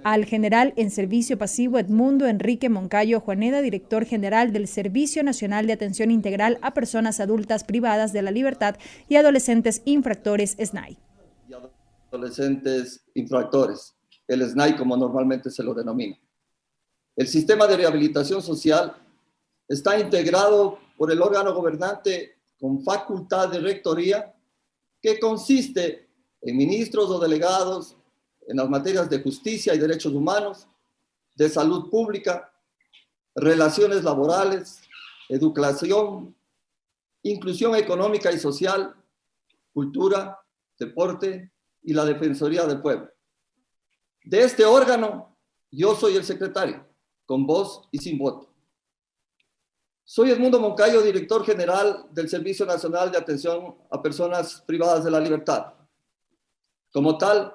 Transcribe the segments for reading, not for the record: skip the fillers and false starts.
al general en servicio pasivo Edmundo Enrique Moncayo Juaneda, director general del Servicio Nacional de Atención Integral a Personas Adultas Privadas de la Libertad y Adolescentes Infractores SNAI. Y adolescentes infractores, el SNAI como normalmente se lo denomina. El sistema de rehabilitación social está integrado por el órgano gobernante con facultad de rectoría que consiste en ministros o delegados en las materias de justicia y derechos humanos, de salud pública, relaciones laborales, educación, inclusión económica y social, cultura, deporte y la Defensoría del Pueblo. De este órgano, yo soy el secretario, con voz y sin voto. Soy Edmundo Moncayo, director general del Servicio Nacional de Atención a Personas Privadas de la Libertad. Como tal,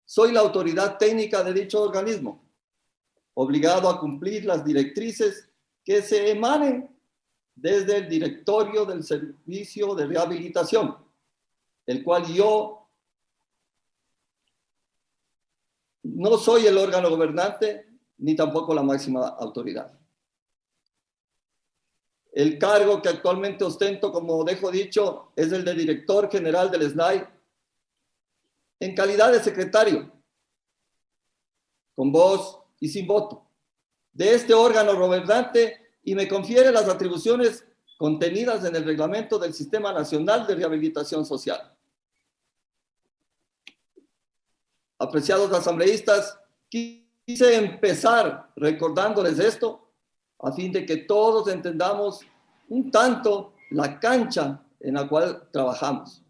soy la autoridad técnica de dicho organismo, obligado a cumplir las directrices que se emanen desde el directorio del Servicio de Rehabilitación, el cual yo no soy el órgano gobernante ni tampoco la máxima autoridad. El cargo que actualmente ostento, como dejo dicho, es el de director general del SNAI en calidad de secretario, con voz y sin voto, de este órgano gobernante y me confiere las atribuciones contenidas en el reglamento del Sistema Nacional de Rehabilitación Social. Apreciados asambleístas, quise empezar recordándoles esto a fin de que todos entendamos un tanto la cancha en la cual trabajamos.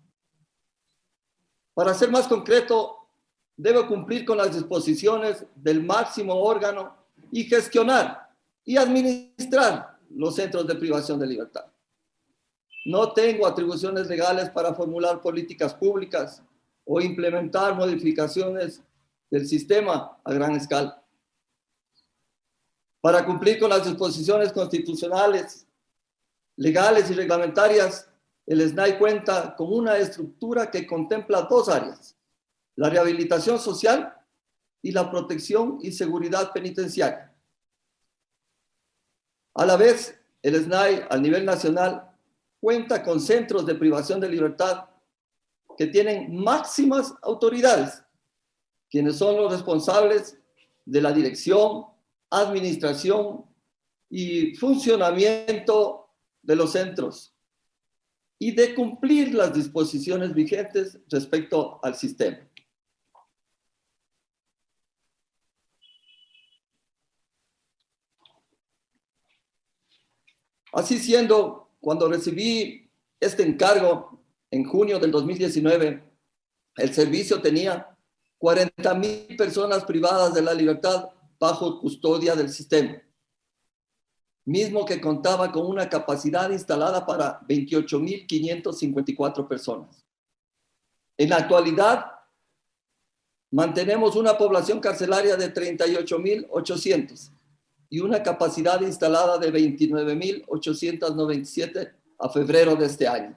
Para ser más concreto, debo cumplir con las disposiciones del máximo órgano y gestionar y administrar los centros de privación de libertad. No tengo atribuciones legales para formular políticas públicas o implementar modificaciones del sistema a gran escala. Para cumplir con las disposiciones constitucionales, legales y reglamentarias, el SNAI cuenta con una estructura que contempla dos áreas: la rehabilitación social y la protección y seguridad penitenciaria. A la vez, el SNAI a nivel nacional cuenta con centros de privación de libertad que tienen máximas autoridades, quienes son los responsables de la dirección, administración y funcionamiento de los centros y de cumplir las disposiciones vigentes respecto al sistema. Así siendo, cuando recibí este encargo en junio del 2019, el servicio tenía 40,000 personas privadas de la libertad bajo custodia del sistema, mismo que contaba con una capacidad instalada para 28,554 personas. En la actualidad, mantenemos una población carcelaria de 38,800 y una capacidad instalada de 29,897 a febrero de este año.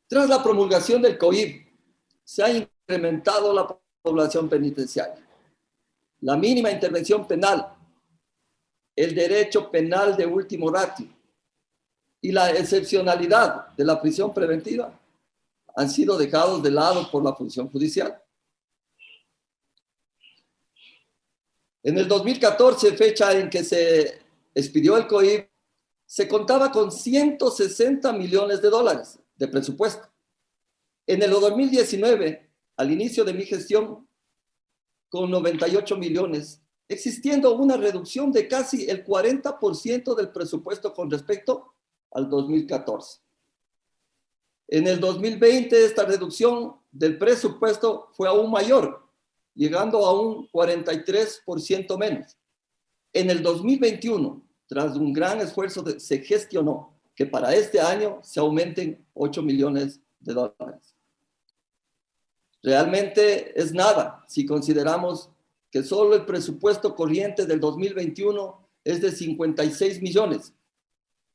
Tras la promulgación del COIP, se ha incrementado la población penitenciaria. La mínima intervención penal, el derecho penal de último ratio y la excepcionalidad de la prisión preventiva han sido dejados de lado por la función judicial. En el 2014, fecha en que se expidió el COIP, se contaba con 160 millones de dólares de presupuesto. En el 2019, al inicio de mi gestión, con 98 millones, existiendo una reducción de casi el 40% del presupuesto con respecto al 2014. En el 2020, esta reducción del presupuesto fue aún mayor, llegando a un 43% menos. En el 2021, tras un gran esfuerzo, se gestionó que para este año se aumenten 8 millones de dólares. Realmente es nada si consideramos que solo el presupuesto corriente del 2021 es de 56 millones.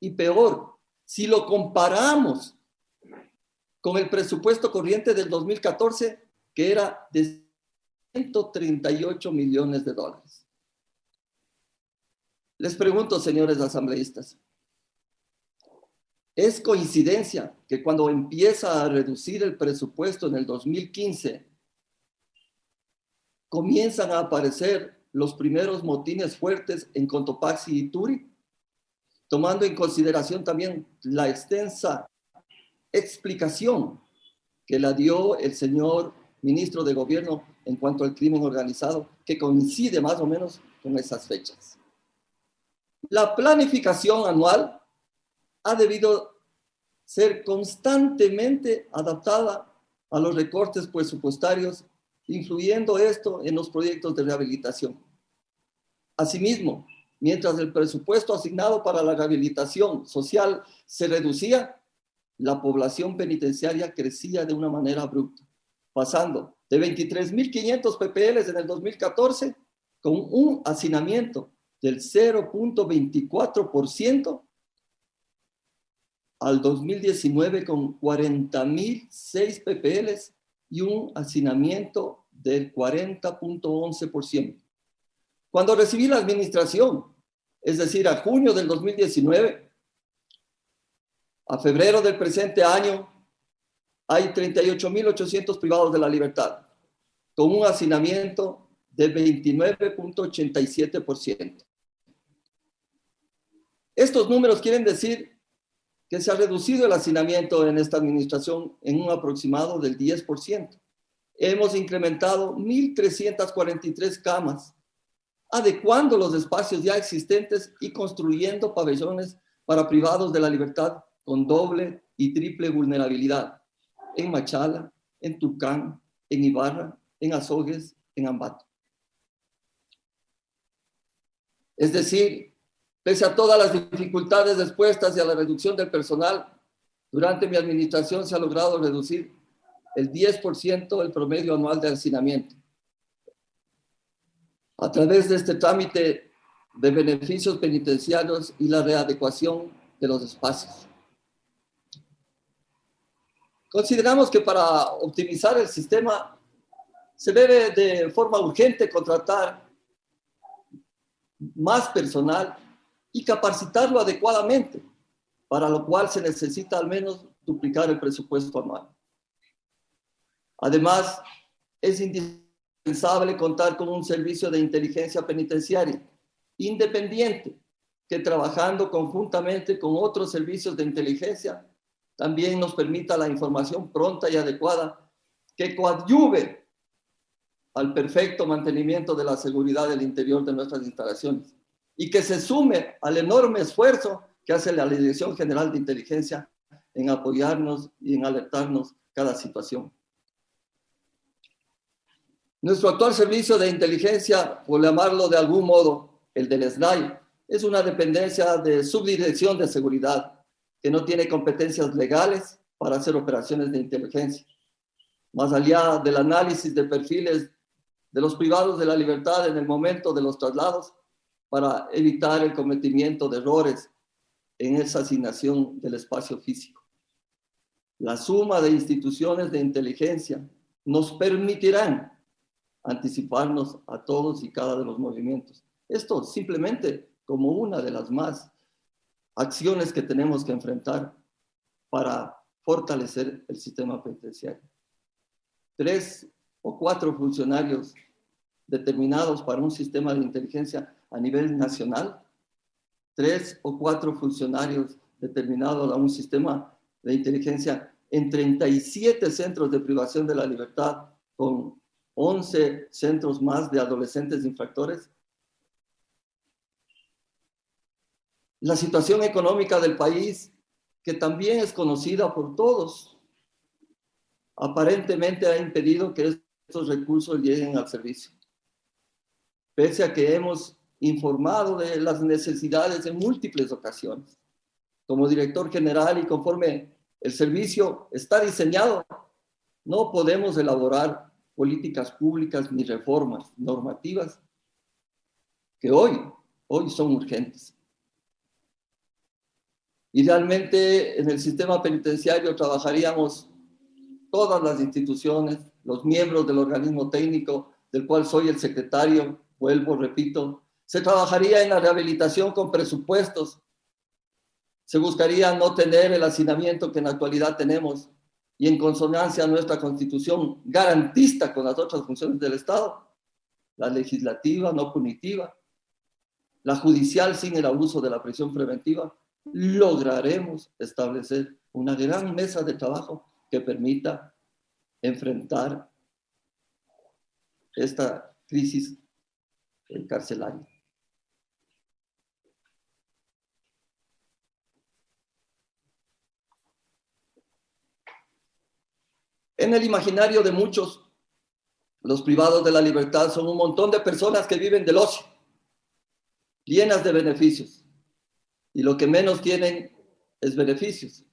Y peor, si lo comparamos con el presupuesto corriente del 2014, que era de 138 millones de dólares. Les pregunto, señores asambleístas, ¿es coincidencia que cuando empieza a reducir el presupuesto en el 2015, comienzan a aparecer los primeros motines fuertes en Cotopaxi y Turi, tomando en consideración también la extensa explicación que la dio el señor ministro de Gobierno en cuanto al crimen organizado, que coincide más o menos con esas fechas? La planificación anual ha debido ser constantemente adaptada a los recortes presupuestarios, influyendo esto en los proyectos de rehabilitación. Asimismo, mientras el presupuesto asignado para la rehabilitación social se reducía, la población penitenciaria crecía de una manera abrupta, pasando de 23.500 PPLs en el 2014 con un hacinamiento del 0.24% al 2019 con 40.006 PPLs y un hacinamiento del 40.11%. Cuando recibí la administración, es decir, a junio del 2019, a febrero del presente año, hay 38.800 privados de la libertad, con un hacinamiento de 29.87%. Estos números quieren decir que se ha reducido el hacinamiento en esta administración en un aproximado del 10%. Hemos incrementado 1.343 camas, adecuando los espacios ya existentes y construyendo pabellones para privados de la libertad con doble y triple vulnerabilidad en Machala, en Tucán, en Ibarra, en Azogues, en Ambato. Es decir, pese a todas las dificultades expuestas y a la reducción del personal, durante mi administración se ha logrado reducir el 10% el promedio anual de hacinamiento. A través de este trámite de beneficios penitenciarios y la readecuación de los espacios. Consideramos que para optimizar el sistema se debe de forma urgente contratar más personal y capacitarlo adecuadamente, para lo cual se necesita al menos duplicar el presupuesto anual. Además, es indispensable contar con un servicio de inteligencia penitenciaria independiente que, trabajando conjuntamente con otros servicios de inteligencia, también nos permita la información pronta y adecuada que coadyuve al perfecto mantenimiento de la seguridad del interior de nuestras instalaciones y que se sume al enorme esfuerzo que hace la Dirección General de Inteligencia en apoyarnos y en alertarnos cada situación. Nuestro actual servicio de inteligencia, por llamarlo de algún modo, el del SNAI, es una dependencia de Subdirección de Seguridad que no tiene competencias legales para hacer operaciones de inteligencia. Más allá del análisis de perfiles de los privados de la libertad en el momento de los traslados, para evitar el cometimiento de errores en esa asignación del espacio físico. La suma de instituciones de inteligencia nos permitirán anticiparnos a todos y cada de los movimientos. Esto simplemente como una de las más acciones que tenemos que enfrentar para fortalecer el sistema penitenciario. 3 o 4 funcionarios determinados para un sistema de inteligencia a nivel nacional, 3 o 4 funcionarios determinados a un sistema de inteligencia en 37 centros de privación de la libertad, con 11 centros más de adolescentes infractores. La situación económica del país, que también es conocida por todos, aparentemente ha impedido que estos recursos lleguen al servicio. Pese a que hemos informado de las necesidades en múltiples ocasiones. Como director general y conforme el servicio está diseñado, no podemos elaborar políticas públicas ni reformas normativas que hoy son urgentes. Idealmente, en el sistema penitenciario trabajaríamos todas las instituciones, los miembros del organismo técnico, del cual soy el secretario, vuelvo, repito, se trabajaría en la rehabilitación con presupuestos, se buscaría no tener el hacinamiento que en la actualidad tenemos y en consonancia a nuestra Constitución garantista con las otras funciones del Estado, la legislativa no punitiva, la judicial sin el abuso de la prisión preventiva, lograremos establecer una gran mesa de trabajo que permita enfrentar esta crisis carcelaria. En el imaginario de muchos, los privados de la libertad son un montón de personas que viven del ocio, llenas de beneficios, y lo que menos tienen es beneficios.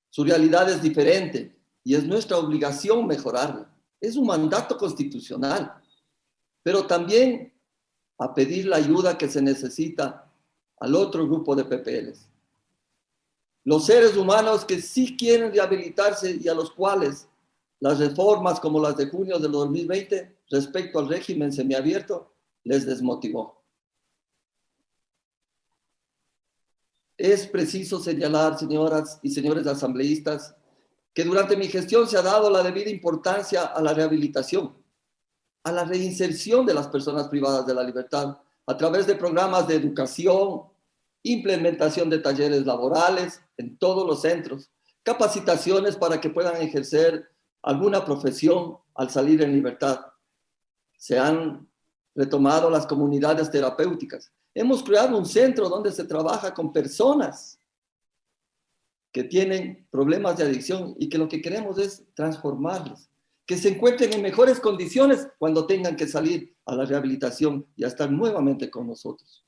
Su realidad es diferente y es nuestra obligación mejorarla. Es un mandato constitucional, pero también a pedir la ayuda que se necesita al otro grupo de PPLs. Los seres humanos que sí quieren rehabilitarse y a los cuales las reformas como las de junio del 2020 respecto al régimen semiabierto les desmotivó. Es preciso señalar, señoras y señores asambleístas, que durante mi gestión se ha dado la debida importancia a la rehabilitación, a la reinserción de las personas privadas de la libertad a través de programas de educación, implementación de talleres laborales en todos los centros, capacitaciones para que puedan ejercer alguna profesión al salir en libertad. Se han retomado las comunidades terapéuticas. Hemos creado un centro donde se trabaja con personas que tienen problemas de adicción y que lo que queremos es transformarlos, que se encuentren en mejores condiciones cuando tengan que salir a la rehabilitación y a estar nuevamente con nosotros.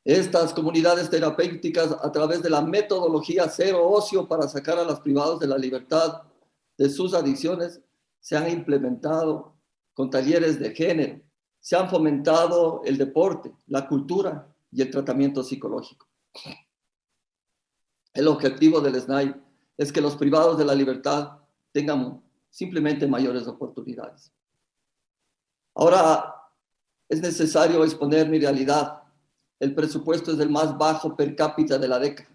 Estas comunidades terapéuticas, a través de la metodología cero ocio para sacar a los privados de la libertad de sus adicciones, se han implementado con talleres de género, se han fomentado el deporte, la cultura y el tratamiento psicológico. El objetivo del SNAI es que los privados de la libertad tengan simplemente mayores oportunidades. Ahora es necesario exponer mi realidad. El presupuesto es el más bajo per cápita de la década.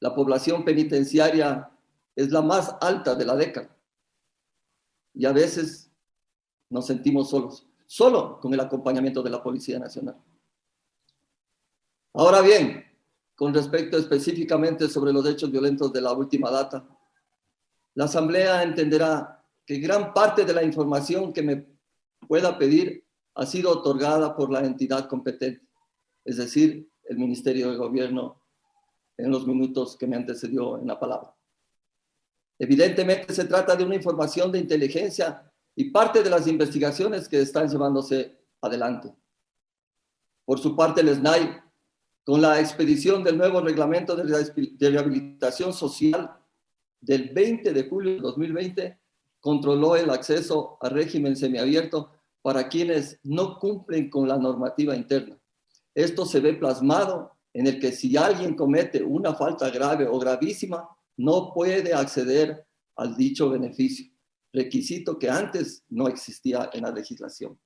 La población penitenciaria es la más alta de la década. Y a veces nos sentimos solos, solo con el acompañamiento de la Policía Nacional. Ahora bien, con respecto específicamente sobre los hechos violentos de la última data, la Asamblea entenderá que gran parte de la información que me pueda pedir ha sido otorgada por la entidad competente, es decir, el Ministerio de Gobierno, en los minutos que me antecedió en la palabra. Evidentemente se trata de una información de inteligencia y parte de las investigaciones que están llevándose adelante. Por su parte, el SNAI, con la expedición del nuevo reglamento de rehabilitación social del 20 de julio de 2020, controló el acceso al régimen semiabierto para quienes no cumplen con la normativa interna. Esto se ve plasmado en el que si alguien comete una falta grave o gravísima, no puede acceder al dicho beneficio, requisito que antes no existía en la legislación.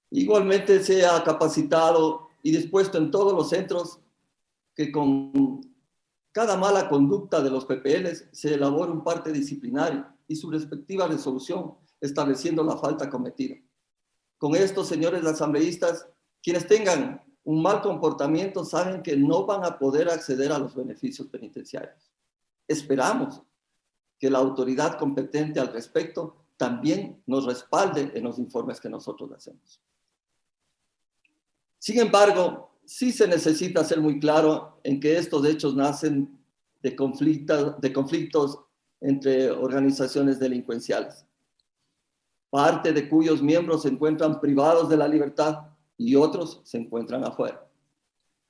Igualmente se ha capacitado y dispuesto en todos los centros que con cada mala conducta de los PPLs se elabore un parte disciplinario y su respectiva resolución estableciendo la falta cometida. Con esto, señores asambleístas, quienes tengan un mal comportamiento saben que no van a poder acceder a los beneficios penitenciarios. Esperamos que la autoridad competente al respecto también nos respalde en los informes que nosotros hacemos. Sin embargo, sí se necesita ser muy claro en que estos hechos nacen de conflictos entre organizaciones delincuenciales, parte de cuyos miembros se encuentran privados de la libertad y otros se encuentran afuera.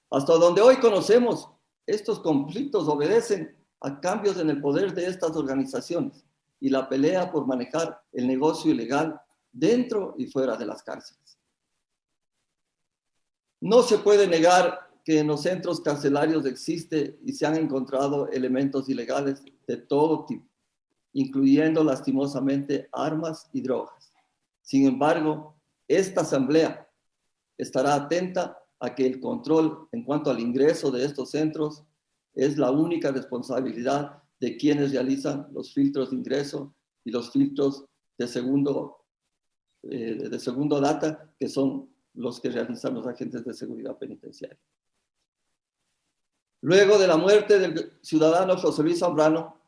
Hasta donde hoy conocemos, estos conflictos obedecen a cambios en el poder de estas organizaciones y la pelea por manejar el negocio ilegal dentro y fuera de las cárceles. No se puede negar que en los centros carcelarios existe y se han encontrado elementos ilegales de todo tipo. incluyendo lastimosamente armas y drogas. Sin embargo, esta asamblea estará atenta a que el control en cuanto al ingreso de estos centros es la única responsabilidad de quienes realizan los filtros de ingreso y los filtros de segundo data, que son los que realizan los agentes de seguridad penitenciaria. Luego de la muerte del ciudadano José Luis Zambrano,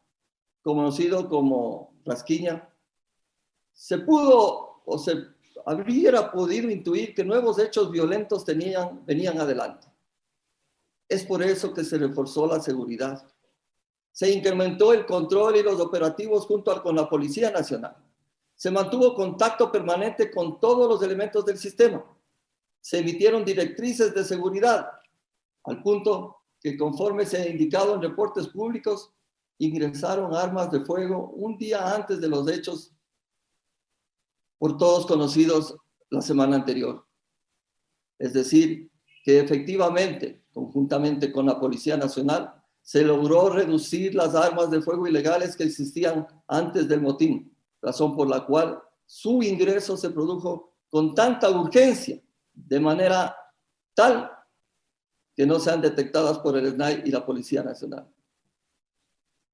conocido como Rasquiña, se pudo o se habría podido intuir que nuevos hechos violentos venían adelante. Es por eso que se reforzó la seguridad. Se incrementó el control y los operativos junto con la Policía Nacional. Se mantuvo contacto permanente con todos los elementos del sistema. Se emitieron directrices de seguridad, al punto que, conforme se ha indicado en reportes públicos, ingresaron armas de fuego un día antes de los hechos por todos conocidos la semana anterior. Es decir, que efectivamente, conjuntamente con la Policía Nacional, se logró reducir las armas de fuego ilegales que existían antes del motín, razón por la cual su ingreso se produjo con tanta urgencia, de manera tal que no sean detectadas por el SNAI y la Policía Nacional.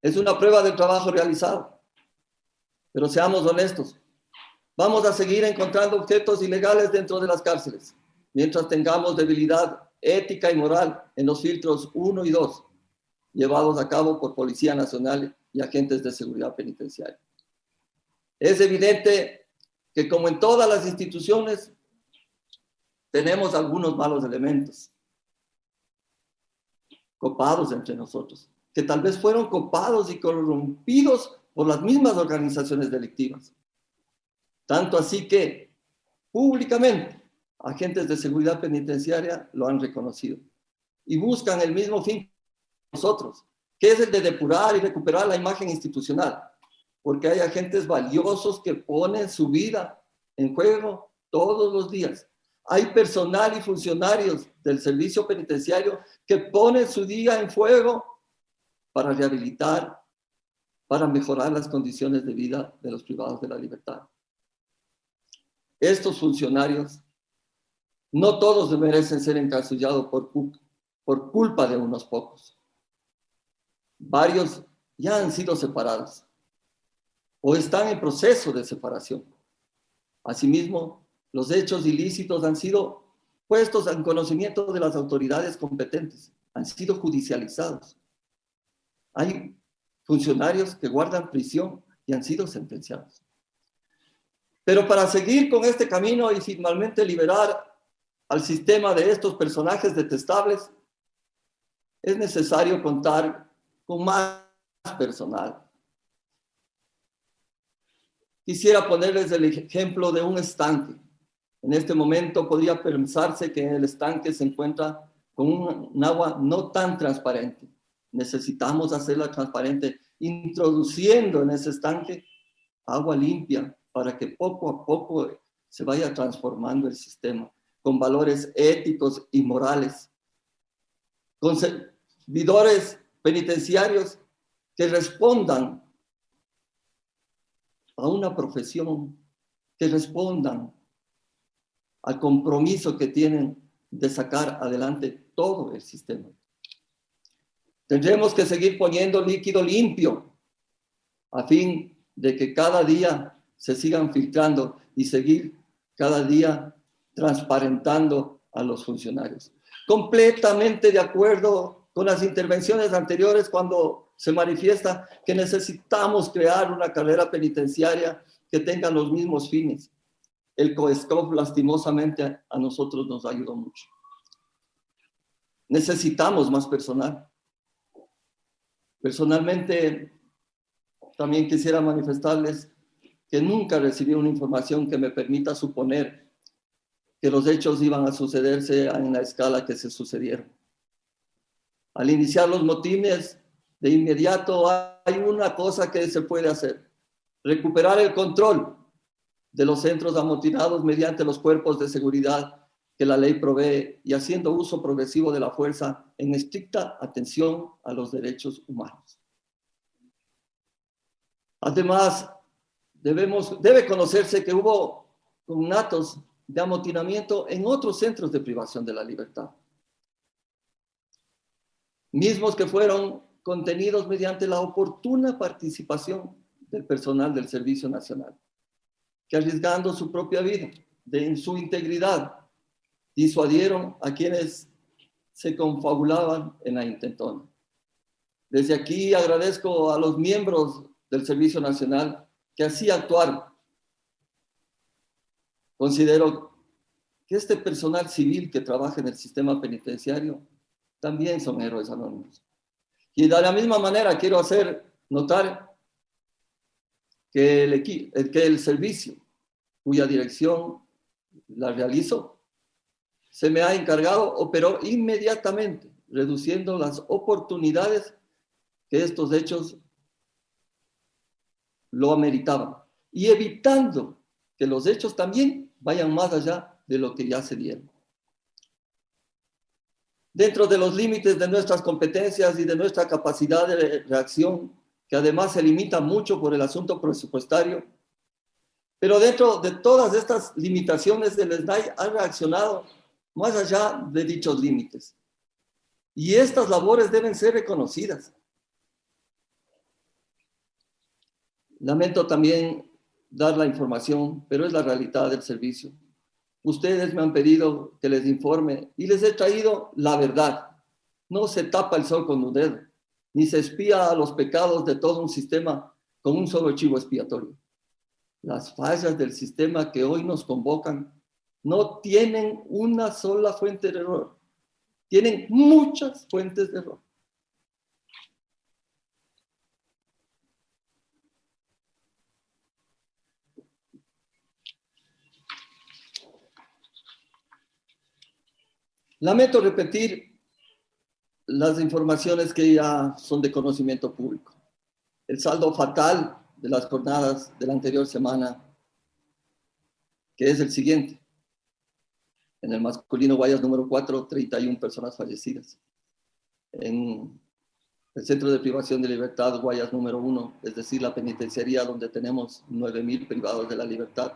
Es una prueba del trabajo realizado, pero seamos honestos. Vamos a seguir encontrando objetos ilegales dentro de las cárceles, mientras tengamos debilidad ética y moral en los filtros 1 y 2, llevados a cabo por Policía Nacional y agentes de seguridad penitenciaria. Es evidente que, como en todas las instituciones, tenemos algunos malos elementos, copados entre nosotros, que tal vez fueron copados y corrompidos por las mismas organizaciones delictivas. Tanto así que, públicamente, agentes de seguridad penitenciaria lo han reconocido y buscan el mismo fin que nosotros, que es el de depurar y recuperar la imagen institucional, porque hay agentes valiosos que ponen su vida en juego todos los días. Hay personal y funcionarios del servicio penitenciario que ponen su día en fuego para rehabilitar, para mejorar las condiciones de vida de los privados de la libertad. Estos funcionarios, no todos merecen ser encasillados por culpa de unos pocos. Varios ya han sido separados o están en proceso de separación. Asimismo, los hechos ilícitos han sido puestos en conocimiento de las autoridades competentes, han sido judicializados. Hay funcionarios que guardan prisión y han sido sentenciados. Pero para seguir con este camino y finalmente liberar al sistema de estos personajes detestables, es necesario contar con más personal. Quisiera ponerles el ejemplo de un estanque. En este momento podría pensarse que en el estanque se encuentra con un agua no tan transparente. Necesitamos hacerla transparente, introduciendo en ese estanque agua limpia para que poco a poco se vaya transformando el sistema con valores éticos y morales, con servidores penitenciarios que respondan a una profesión, que respondan al compromiso que tienen de sacar adelante todo el sistema. Tendremos que seguir poniendo líquido limpio a fin de que cada día se sigan filtrando y seguir cada día transparentando a los funcionarios. Completamente de acuerdo con las intervenciones anteriores cuando se manifiesta que necesitamos crear una carrera penitenciaria que tenga los mismos fines. El COESCOP lastimosamente a nosotros nos ayudó mucho. Necesitamos más personal. Personalmente, también quisiera manifestarles que nunca recibí una información que me permita suponer que los hechos iban a sucederse en la escala que se sucedieron. Al iniciar los motines, de inmediato hay una cosa que se puede hacer: recuperar el control de los centros amotinados mediante los cuerpos de seguridad que la ley provee y haciendo uso progresivo de la fuerza en estricta atención a los derechos humanos. Además, debe conocerse que hubo conatos de amotinamiento en otros centros de privación de la libertad, mismos que fueron contenidos mediante la oportuna participación del personal del Servicio Nacional, que arriesgando su propia vida, en su integridad, disuadieron a quienes se confabulaban en la intentona. Desde aquí agradezco a los miembros del Servicio Nacional que así actuaron. Considero que este personal civil que trabaja en el sistema penitenciario también son héroes anónimos. Y de la misma manera quiero hacer notar que el servicio cuya dirección la realizo se me ha encargado, operó inmediatamente, reduciendo las oportunidades que estos hechos lo ameritaban y evitando que los hechos también vayan más allá de lo que ya se dieron. Dentro de los límites de nuestras competencias y de nuestra capacidad de reacción, que además se limita mucho por el asunto presupuestario, pero dentro de todas estas limitaciones, el SNAI ha reaccionado más allá de dichos límites. Y estas labores deben ser reconocidas. Lamento también dar la información, pero es la realidad del servicio. Ustedes me han pedido que les informe y les he traído la verdad. No se tapa el sol con un dedo, ni se espía a los pecados de todo un sistema con un solo chivo expiatorio. Las fallas del sistema que hoy nos convocan no tienen una sola fuente de error, tienen muchas fuentes de error. Lamento repetir las informaciones que ya son de conocimiento público. El saldo fatal de las jornadas de la anterior semana, que es el siguiente. En el masculino Guayas número 4, 31 personas fallecidas. En el centro de privación de libertad Guayas número 1, es decir, la penitenciaría donde tenemos 9,000 privados de la libertad,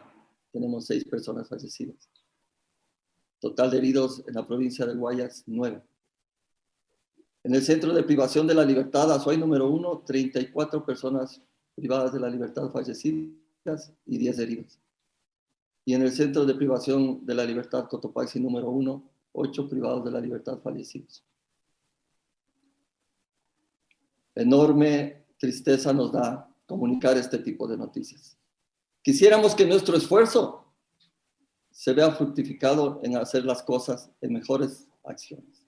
tenemos 6 personas fallecidas. Total de heridos en la provincia de Guayas, 9. En el centro de privación de la libertad, Azuay número 1, 34 personas privadas de la libertad fallecidas y 10 heridos. Y en el centro de privación de la libertad, Cotopaxi número 1, 8 privados de la libertad fallecidos. Enorme tristeza nos da comunicar este tipo de noticias. Quisiéramos que nuestro esfuerzo se vea fructificado en hacer las cosas en mejores acciones.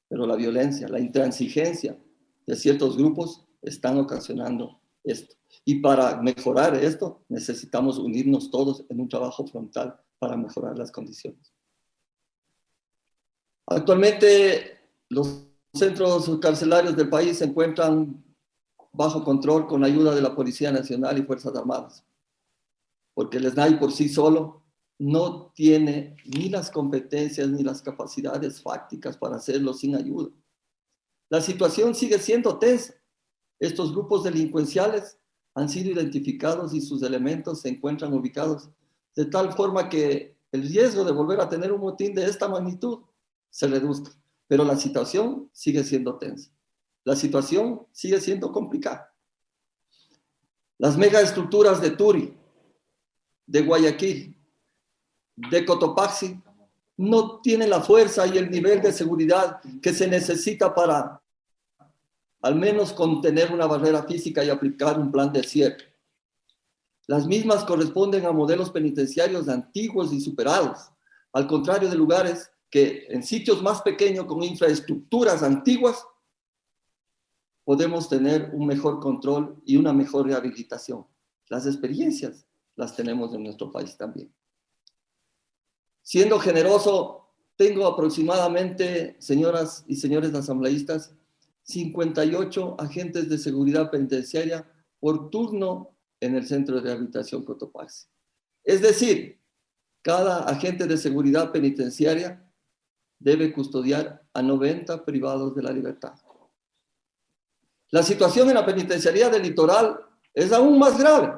Pero la violencia, la intransigencia de ciertos grupos están ocasionando esto. Y para mejorar esto, necesitamos unirnos todos en un trabajo frontal para mejorar las condiciones. Actualmente, los centros carcelarios del país se encuentran bajo control con la ayuda de la Policía Nacional y Fuerzas Armadas, porque el SNAI por sí solo no tiene ni las competencias ni las capacidades fácticas para hacerlo sin ayuda. La situación sigue siendo tensa. Estos grupos delincuenciales han sido identificados y sus elementos se encuentran ubicados de tal forma que el riesgo de volver a tener un motín de esta magnitud se reduzca. Pero la situación sigue siendo tensa. La situación sigue siendo complicada. Las megaestructuras de Turi, de Guayaquil, de Cotopaxi, no tienen la fuerza y el nivel de seguridad que se necesita para al menos contener una barrera física y aplicar un plan de cierre. Las mismas corresponden a modelos penitenciarios antiguos y superados, al contrario de lugares que en sitios más pequeños con infraestructuras antiguas podemos tener un mejor control y una mejor rehabilitación. Las experiencias las tenemos en nuestro país también. Siendo generoso, tengo aproximadamente, señoras y señores asambleístas, 58 agentes de seguridad penitenciaria por turno en el Centro de Rehabilitación Cotopaxi. Es decir, cada agente de seguridad penitenciaria debe custodiar a 90 privados de la libertad. La situación en la penitenciaría del Litoral es aún más grave.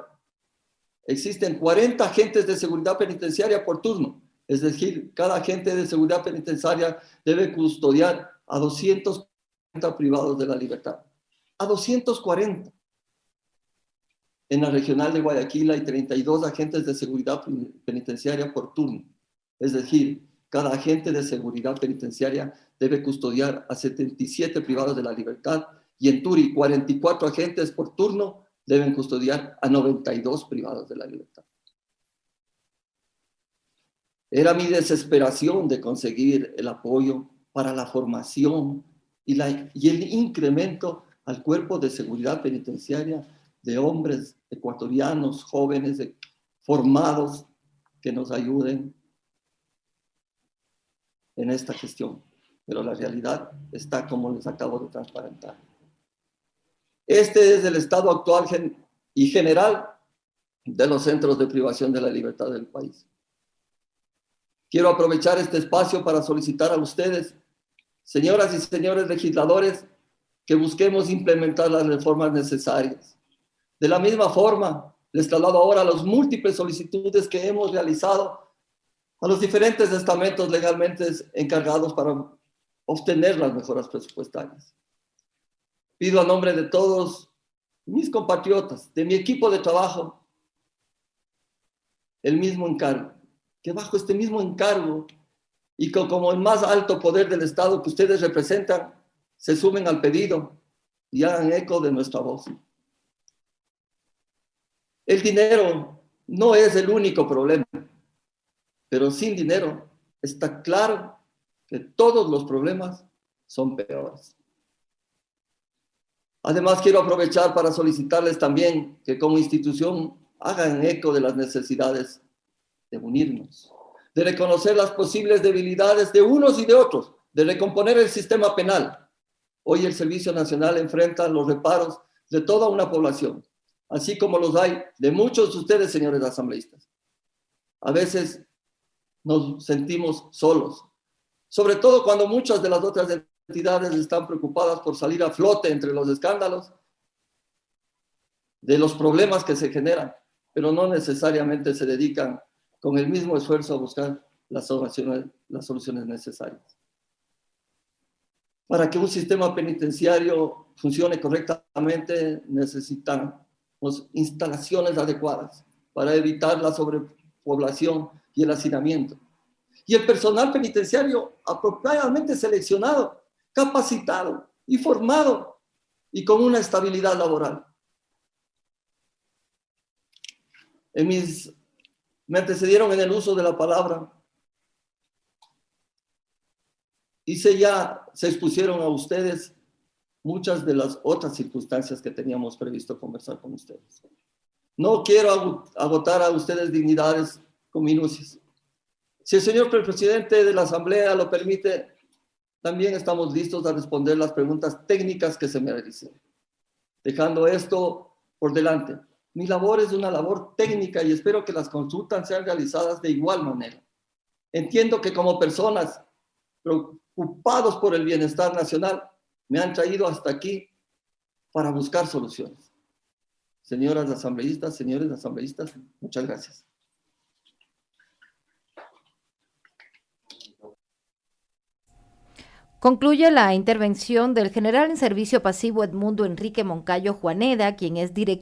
Existen 40 agentes de seguridad penitenciaria por turno. Es decir, cada agente de seguridad penitenciaria debe custodiar a 240 privados de la libertad. A 240. En la regional de Guayaquil hay 32 agentes de seguridad penitenciaria por turno. Es decir, cada agente de seguridad penitenciaria debe custodiar a 77 privados de la libertad, y en Turi 44 agentes por turno deben custodiar a 92 privados de la libertad. Era mi desesperación de conseguir el apoyo para la formación y el incremento al cuerpo de seguridad penitenciaria de hombres ecuatorianos, jóvenes, formados, que nos ayuden en esta gestión. Pero la realidad está como les acabo de transparentar. Este es el estado actual y general de los centros de privación de la libertad del país. Quiero aprovechar este espacio para solicitar a ustedes, señoras y señores legisladores, que busquemos implementar las reformas necesarias. De la misma forma, les traslado ahora las múltiples solicitudes que hemos realizado a los diferentes estamentos legalmente encargados para obtener las mejoras presupuestarias. Pido a nombre de todos mis compatriotas, de mi equipo de trabajo, el mismo encargo, que bajo este mismo encargo y como el más alto poder del Estado que ustedes representan, se sumen al pedido y hagan eco de nuestra voz. El dinero no es el único problema, pero sin dinero está claro que todos los problemas son peores. Además, quiero aprovechar para solicitarles también que como institución hagan eco de las necesidades de unirnos, de reconocer las posibles debilidades de unos y de otros, de recomponer el sistema penal. Hoy el Servicio Nacional enfrenta los reparos de toda una población, así como los hay de muchos de ustedes, señores asambleístas. A veces nos sentimos solos, sobre todo cuando muchas de las otras entidades están preocupadas por salir a flote entre los escándalos de los problemas que se generan, pero no necesariamente se dedican con el mismo esfuerzo a buscar las soluciones necesarias. Para que un sistema penitenciario funcione correctamente, necesitamos instalaciones adecuadas para evitar la sobrepoblación y el hacinamiento. Y el personal penitenciario apropiadamente seleccionado, capacitado y formado y con una estabilidad laboral. Me antecedieron en el uso de la palabra y se expusieron a ustedes muchas de las otras circunstancias que teníamos previsto conversar con ustedes. No quiero agotar a ustedes dignidades con minucias. Si el señor presidente de la Asamblea lo permite, también estamos listos a responder las preguntas técnicas que se me realicen. Dejando esto por delante, mi labor es una labor técnica y espero que las consultas sean realizadas de igual manera. Entiendo que como personas preocupados por el bienestar nacional, me han traído hasta aquí para buscar soluciones. Señoras asambleístas, señores asambleístas, muchas gracias. Concluye la intervención del general en servicio pasivo Edmundo Enrique Moncayo Juaneda, quien es director